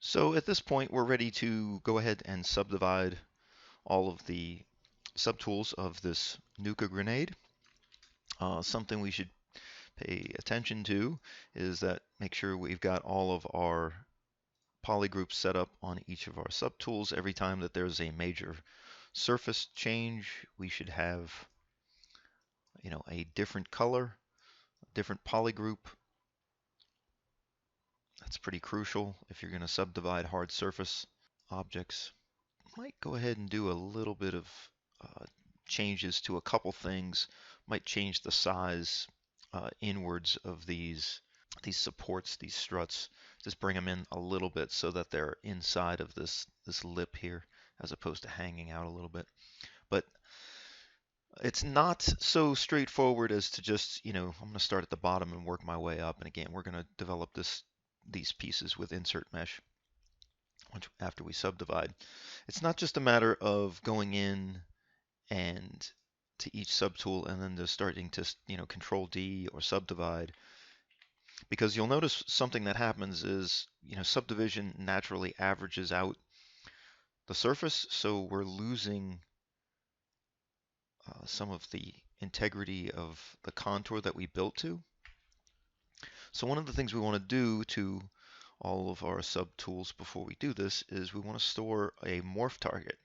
So at this point, we're ready to go ahead and subdivide all of the subtools of this Nuka grenade. Something we should pay attention to is that make sure we've got all of our polygroups set up on each of our subtools. Every time that there's a major surface change, we should have, a different color, a different polygroup. That's pretty crucial if you're going to subdivide hard surface objects. Might go ahead and do a little bit of uh, changes to a couple things. Might change the size inwards of these supports, these struts. Just bring them in a little bit so that they're inside of this lip here, as opposed to hanging out a little bit. But it's not so straightforward as to just, I'm going to start at the bottom and work my way up. And again, we're going to develop these pieces with insert mesh after we subdivide. It's not just a matter of going in and to each subtool and then just starting to, control D or subdivide. Because you'll notice something that happens is, subdivision naturally averages out the surface, so we're losing some of the integrity of the contour that we built to. So one of the things we want to do to all of our subtools before we do this is we want to store a morph target.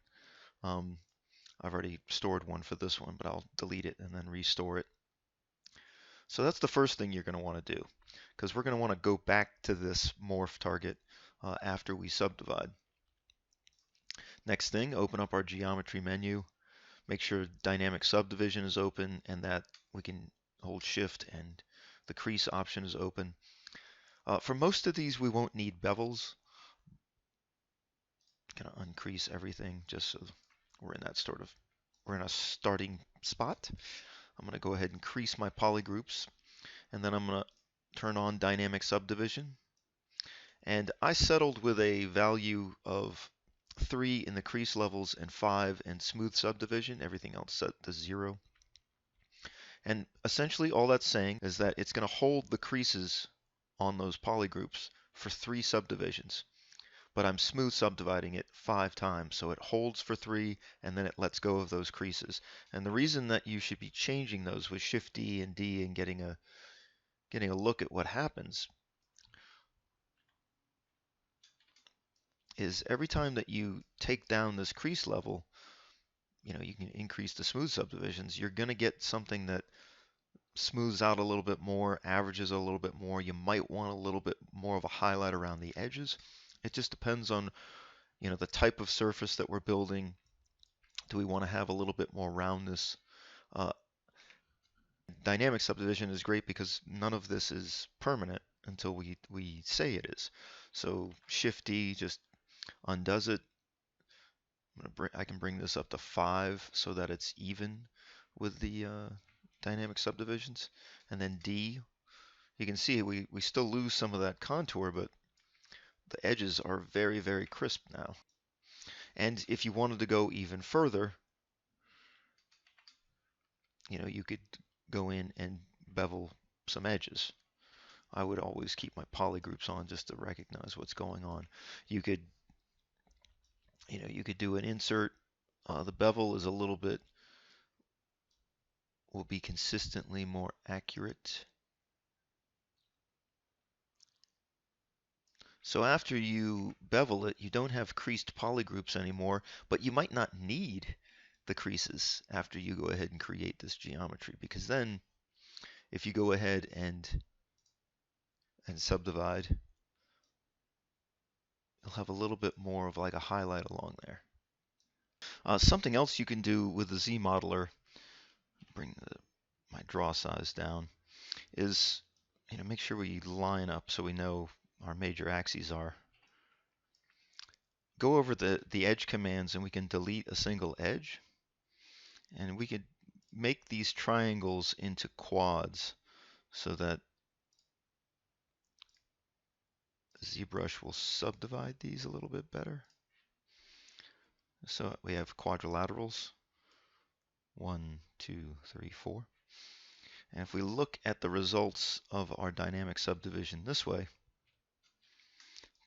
I've already stored one for this one, but I'll delete it and then restore it. So that's the first thing you're going to want to do, because we're going to want to go back to this morph target after we subdivide. Next thing, open up our geometry menu. Make sure dynamic subdivision is open and that we can hold shift and the crease option is open. For most of these, we won't need bevels. Kind of uncrease everything just so we're in a starting spot. I'm going to go ahead and crease my polygroups, and then I'm going to turn on dynamic subdivision. And I settled with a value of 3 in the crease levels and 5 in smooth subdivision. Everything else set to 0. And essentially all that's saying is that it's going to hold the creases on those polygroups for 3 subdivisions. But I'm smooth subdividing it 5 times, so it holds for 3 and then it lets go of those creases. And the reason that you should be changing those with Shift D and D and getting a look at what happens is every time that you take down this crease level, you can increase the smooth subdivisions, you're going to get something that smooths out a little bit more, averages a little bit more. You might want a little bit more of a highlight around the edges. It just depends on, the type of surface that we're building. Do we want to have a little bit more roundness? Uh, Dynamic subdivision is great because none of this is permanent until we say it is. So Shift D just undoes it. I can bring this up to 5 so that it's even with the dynamic subdivisions. And then D, you can see we still lose some of that contour, but the edges are very, very crisp now. And if you wanted to go even further, you could go in and bevel some edges. I would always keep my polygroups on just to recognize what's going on. You could, you could do an insert. The bevel is a little bit, will be consistently more accurate. So after you bevel it, you don't have creased polygroups anymore, but you might not need the creases after you go ahead and create this geometry, because then if you go ahead and subdivide, you'll have a little bit more of like a highlight along there. Something else you can do with the Z modeler, bring my draw size down, is make sure we line up so we know our major axes are. Go over the edge commands and we can delete a single edge, and we could make these triangles into quads so that ZBrush will subdivide these a little bit better. So we have quadrilaterals, 1, 2, 3, 4. And if we look at the results of our dynamic subdivision this way,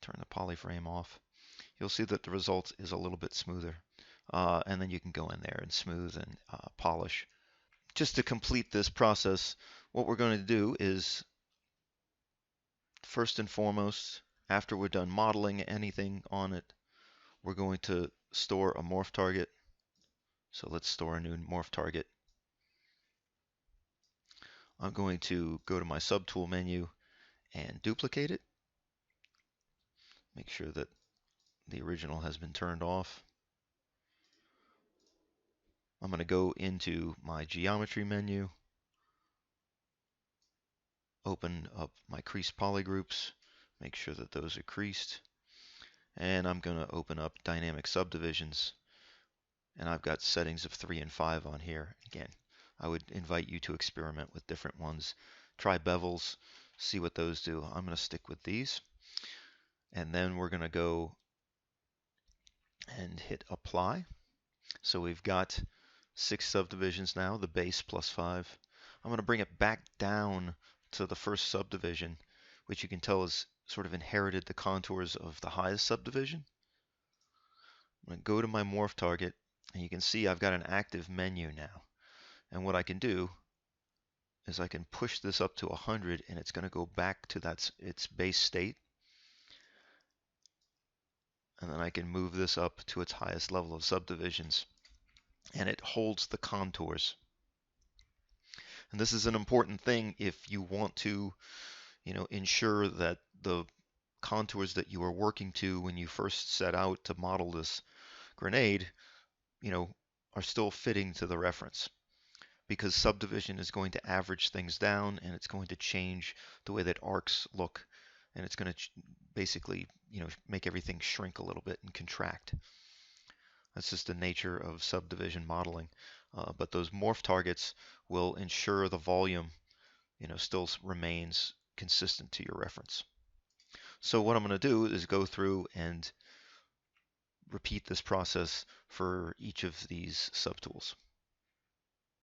turn the polyframe off. You'll see that the result is a little bit smoother. And then you can go in there and smooth and polish. Just to complete this process, what we're going to do is, first and foremost, after we're done modeling anything on it, we're going to store a morph target. So let's store a new morph target. I'm going to go to my subtool menu and duplicate it. Make sure that the original has been turned off. I'm going to go into my geometry menu, open up my crease polygroups, make sure that those are creased, and I'm going to open up dynamic subdivisions, and I've got settings of 3 and 5 on here. Again, I would invite you to experiment with different ones. Try bevels, see what those do. I'm going to stick with these, and then we're going to go and hit apply. So we've got 6 subdivisions now, the base plus 5. I'm going to bring it back down to the first subdivision, which you can tell is sort of inherited the contours of the highest subdivision. I'm going to go to my morph target, and you can see I've got an active menu now. And what I can do is I can push this up to 100, and it's going to go back to its base state. And then I can move this up to its highest level of subdivisions, and it holds the contours. And this is an important thing if you want to, ensure that the contours that you are working to when you first set out to model this grenade, are still fitting to the reference. Because subdivision is going to average things down, and it's going to change the way that arcs look, and it's going to basically, make everything shrink a little bit and contract. That's just the nature of subdivision modeling. But those morph targets will ensure the volume, still remains consistent to your reference. So what I'm going to do is go through and repeat this process for each of these subtools.